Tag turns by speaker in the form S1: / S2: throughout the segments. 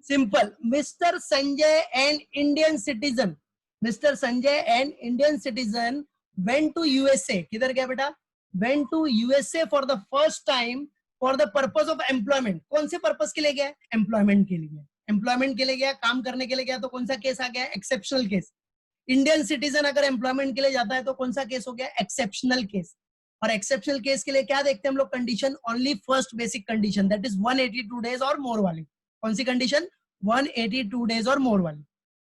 S1: Simple, mister Sanjay and Indian citizen, mister Sanjay and Indian citizen went to USA. किधर गया बेटा? Went to USA for the first time for the purpose of employment. कौन से purpose के लिए गया? Employment के लिए. एम्प्लॉयमेंट के लिए गया, काम करने के लिए गया, तो कौन सा केस आ गया? Exceptional case. इंडियन सिटीजन अगर एम्प्लॉयमेंट के लिए जाता है तो कौन सा केस हो गया? Exceptional case. और एक्सेप्शनल केस के लिए क्या देखते हैं हम लोग? Condition, only first basic condition, that is 182 days और मोर वाली. कौन सी कंडीशन? 182 डेज और मोर वाली.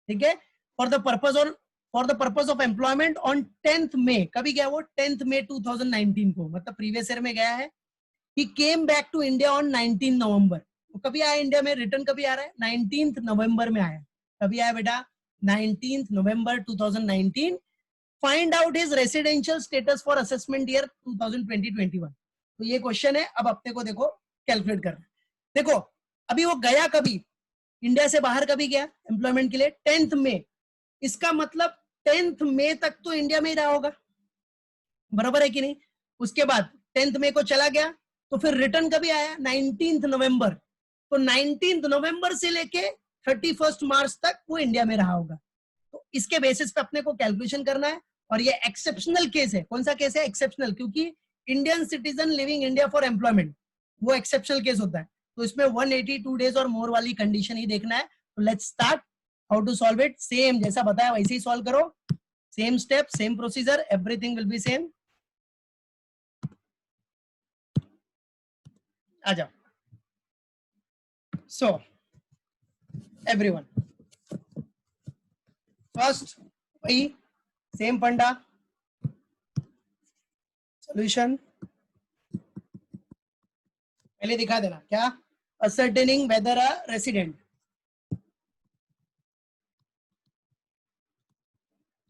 S1: ठीक है. For the purpose of employment on 10th मई. कभी गया वो? 10th मई 2019 को, मतलब प्रीवियस ईयर में गया है. He came back to India on 19 November. वो कभी आया इंडिया में? रिटर्न कभी आ रहा है? 19th नवंबर में आया. कभी आया बेटा? 19th November 2019. Find out his residential status for assessment year 2020-21. तो ये क्वेश्चन है. अब अपने को देखो कैलकुलेट करना. देखो अभी वो गया कभी इंडिया से बाहर? कभी गया एम्प्लॉयमेंट के लिए? 10th मई. इसका मतलब 10th मई तक तो इंडिया में ही रहा होगा, बराबर है कि नहीं? उसके बाद 10th मई को चला गया, तो फिर रिटर्न कभी आया? 19th नवंबर. तो 19th नवंबर से लेके 31st मार्च तक वो इंडिया में रहा होगा. तो इसके बेसिस पे अपने को कैलकुलेशन करना है. और ये एक्सेप्शनल केस है. कौन सा केस है? एक्सेप्शनल. क्योंकि Indian citizen living India for employment, वो एक्सेप्शनल केस होता है. तो इसमें 182 डेज और मोर वाली कंडीशन ही देखना है. तो let's start. How to solve it? Same जैसा बताया वैसे ही सॉल्व करो. Same step, same procedure, everything will be same. आ जाओ. सो एवरीवन, फर्स्ट वही सेम फंडा, सॉल्यूशन पहले दिखा देना. क्या? ascertaining whether a resident.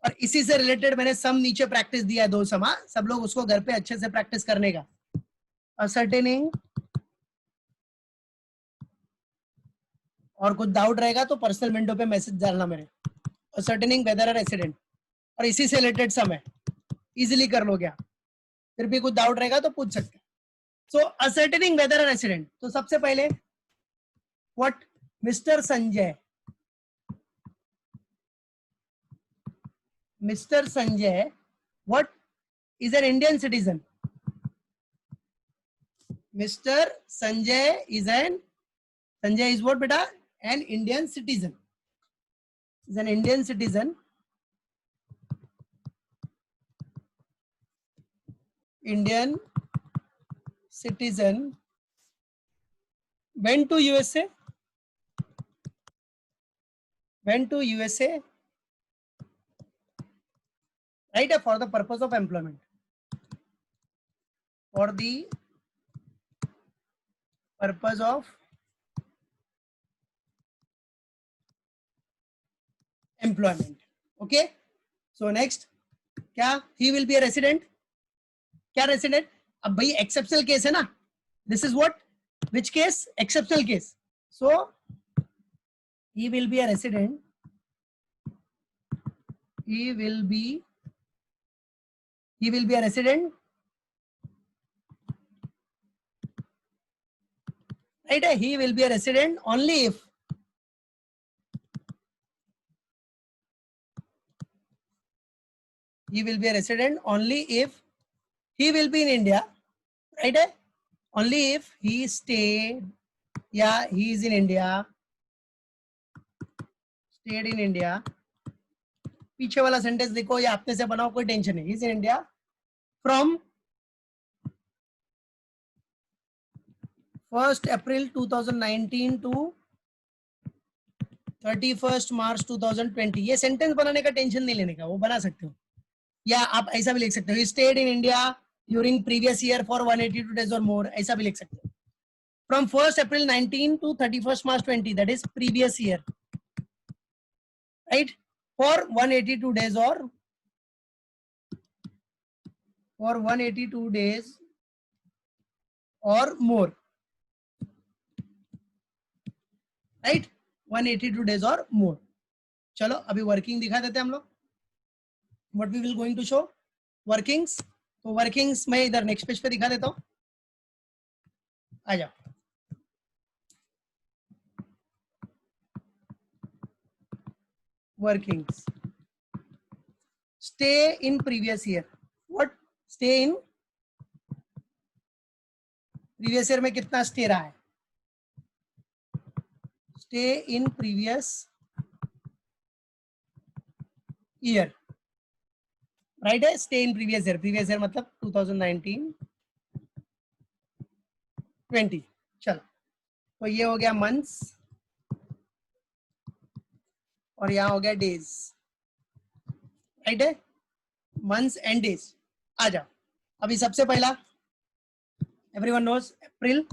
S1: और इसी से रिलेटेड मैंने सम नीचे प्रैक्टिस दिया है, 2 समा. सब लोग उसको घर पे अच्छे से प्रैक्टिस करने का. ascertaining, और कुछ डाउट रहेगा तो पर्सनल विंडो पे मैसेज डालना मेरे. ascertaining whether a resident, और इसी से रिलेटेड सम है, इजीली कर लोगे आप. फिर भी कुछ डाउट रहेगा तो पूछ सकते हैं. सो ascertaining whether a resident. तो सबसे पहले what Mr. Sanjay, Mr. Sanjay, what is an Indian citizen? Mr. Sanjay is Sanjay is what beta? An Indian citizen. Is an Indian citizen. Indian citizen went to USA. Went to USA. Right, for the purpose of employment. For the purpose of employment. Okay. So next, क्या? He will be a resident. क्या resident? अब भाई exceptional case है ना. This is what? Which case? Exceptional case. So he will be a resident. He will be a resident. Right? He will be a resident only if he will be a resident only if he will be in India. Right? Only if he stayed, yeah, he is in India, stayed in India. पीछे वाला sentence देखो, ये आपने से बनाओ, कोई tension नहीं. Is in India from 1st April 2019 to 31st March 2020. ये सेंटेंस बनाने का टेंशन नहीं लेने का, वो बना सकते हो. या आप ऐसा भी लिख सकते हो, stayed in India during previous year for 182 days और मोर, ऐसा भी लिख सकते हो. From 1st April 19 to 31st March 20, that is previous year. Right? for 182 days or for 182 days or more. Right? 182 days or more. चलो अभी working दिखा देते हैं हम लोग. What we will going to show workings. तो वर्किंग्स मैं इधर नेक्स्ट पेज पे दिखा देता हूं. आ जाओ. workings. Stay in previous year. What? Stay in previous year में कितना stay रहा है? Stay in previous year. Right है? Stay in previous year. Previous year मतलब 2019 20. चलो, तो ये हो गया months और यहाँ हो गया days. राइट है? Months and days. आ जाओ अभी सबसे पहला, एवरीवन नोज अप्रैल.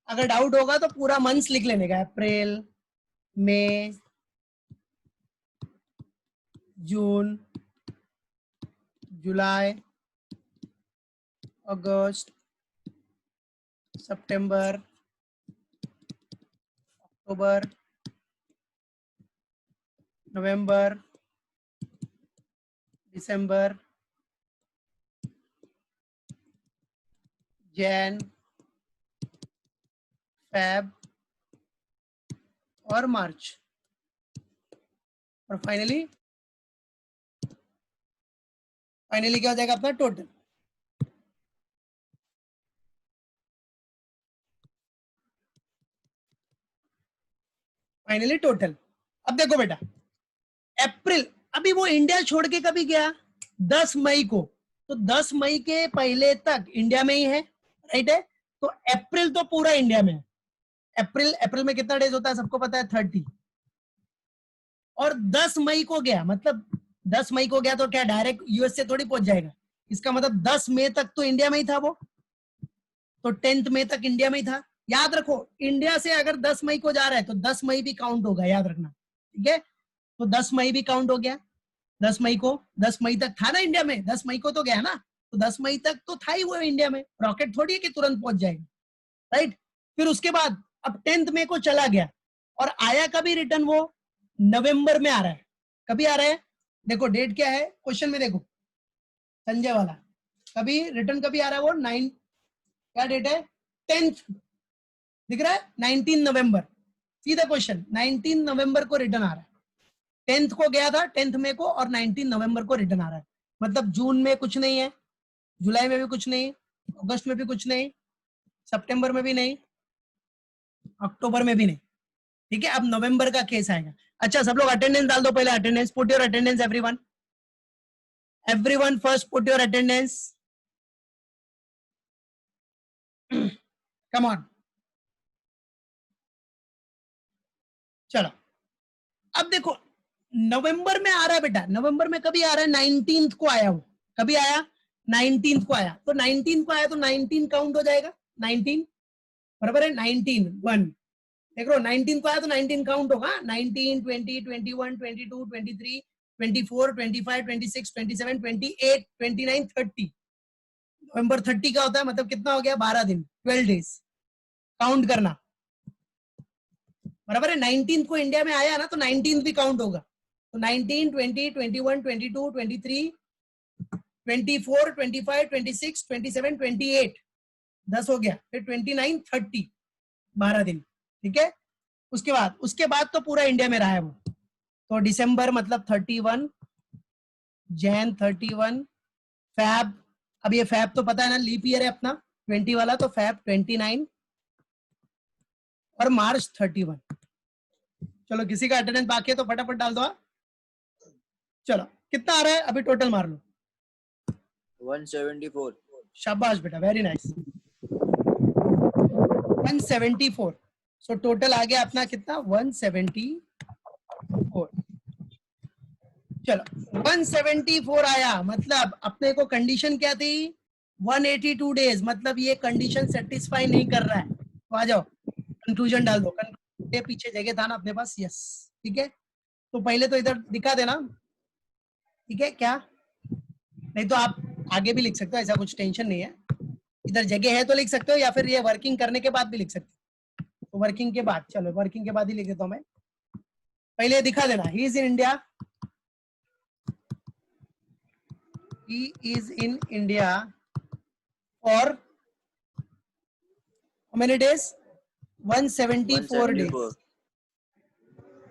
S1: अगर डाउट होगा तो पूरा मंथ्स लिख लेने का. अप्रैल, मई, जून, जुलाई, अगस्त, सितंबर, अक्टूबर, नवंबर, दिसंबर, जैन, फेब और मार्च. और फाइनली क्या हो जाएगा अपना टोटल. Finally total. अब देखो बेटा, अप्रैल अभी वो इंडिया छोड़ के कभी गया 10 मई को, तो 10 मई के पहले तक इंडिया में ही है. राइट है? तो अप्रैल तो पूरा इंडिया में है. अप्रैल में कितना डेज होता है सबको पता है, 30. और 10 मई को गया, मतलब 10 मई को गया तो क्या डायरेक्ट यूएस से थोड़ी पहुंच जाएगा. इसका मतलब 10 मई तक तो इंडिया में ही था वो, तो 10 मई तक इंडिया में ही था. याद रखो, इंडिया से अगर 10 मई को जा रहा है तो 10 मई भी काउंट होगा, याद रखना. ठीक है? तो 10 मई भी काउंट हो गया. 10 मई तक था ना इंडिया में, 10 मई को तो गया ना, तो 10 मई तक तो था ही वो इंडिया में. रॉकेट थोड़ी है कि तुरंत पहुंच जाएगा. राइट? फिर उसके बाद अब 10 मई को चला गया और आया कभी रिटर्न, वो नवंबर में आ रहा है. कभी आ रहा है? देखो डेट क्या है क्वेश्चन में, देखो संजय वाला, कभी रिटर्न कभी आ रहा है वो 9, क्या डेट है, 10th दिख रहा है, 19 नवंबर. सीधा क्वेश्चन, 19 नवंबर को रिटर्न आ रहा है. 10th को गया था, 10th मई को, और 19 नवंबर को रिटर्न आ रहा है. मतलब जून में कुछ नहीं है, जुलाई में भी कुछ नहीं, अगस्त में भी कुछ नहीं, सितंबर में भी नहीं, अक्टूबर में भी नहीं. ठीक है? अब नवंबर का केस आएगा. अच्छा सब लोग अटेंडेंस डाल दो पहले. Attendance, put your attendance everyone. Everyone first put your attendance. Come on. चलो अब देखो, नवंबर में आ रहा है बेटा. नवंबर में कभी आ रहा है, 19th को आया. वो कभी आया, 19th को आया. तो 19 को आया तो 19 काउंट हो जाएगा. 19 बराबर है 19 1. देख लो 19 को आया तो 19 काउंट होगा. 19 20 21 22 23 24 25 26 27 28 29 30. नवंबर 30 का होता है, मतलब कितना हो गया, 12 दिन, 12 डेज. काउंट करना. बराबर है? 19 को इंडिया में आया ना, तो 19 भी काउंट होगा. तो 19 20 21 22 23 24 25 26 27 28 10 हो गया. फिर 29 30, 12 दिन. ठीक है? उसके बाद तो पूरा इंडिया में रहा है वो. तो दिसंबर मतलब 31, जैन 31, फैब, अब ये फैब तो पता है ना, लीप ईयर है अपना 20 वाला, तो फैब 29 और मार्च 31. चलो किसी का अटेंडेंस बाकी है तो फटाफट डाल दो. चलो कितना आ रहा है अभी, टोटल मार लो.
S2: 174.
S1: शाबाश बेटा, वेरी नाइस. 174. सो टोटल आ गया अपना कितना, 174. चलो 174 आया, मतलब अपने को कंडीशन क्या थी, 182 डेज. मतलब ये कंडीशन सेटिस्फाई नहीं कर रहा है. तो आ जाओ कंक्लूजन डाल दो. कंक्लूजन के पीछे जगह था ना अपने पास. यस ठीक है. तो पहले तो इधर दिखा देना. ठीक है क्या? नहीं तो आप आगे भी लिख सकते हो, ऐसा कुछ टेंशन नहीं है. इधर जगह है तो लिख सकते हो, या फिर ये वर्किंग करने के बाद भी लिख सकते हो. तो वर्किंग के बाद, चलो वर्किंग के बाद ही लिख देता हूं मैं. पहले दिखा देना, he is in India. He is in India for how many days? 174 days.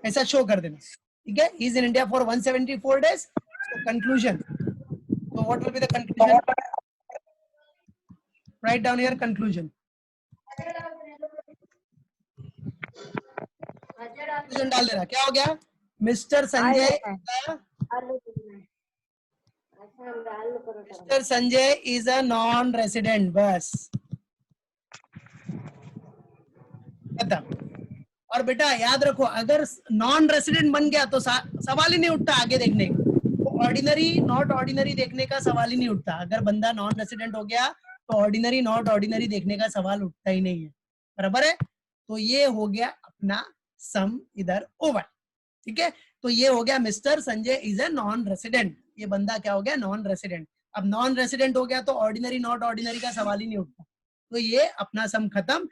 S1: ऐसा शो कर देना, ठीक है. He is in India for 174 days. So conclusion. So what will be the conclusion? Write down your conclusion. Conclusion डाल देना. क्या हो गया? Mr. Sanjay is a non-resident. बस खत्म. और बेटा याद रखो, अगर नॉन रेसिडेंट बन गया तो सवाल ही नहीं उठता आगे देखने का. तो ऑर्डिनरी नॉट ऑर्डिनरी देखने का सवाल ही नहीं उठता. अगर बंदा नॉन रेसिडेंट हो गया तो ऑर्डिनरी नॉट ऑर्डिनरी देखने का सवाल उठता ही नहीं है. बराबर है. तो ये हो गया अपना सम इधर ओवर. ठीक है. तो ये हो गया mister Sanjay is a non resident. ये बंदा क्या हो गया? Non resident. अब नॉन रेसिडेंट हो गया तो ऑर्डिनरी नॉट ऑर्डिनरी का सवाल ही नहीं उठता. तो ये अपना सम खत्म.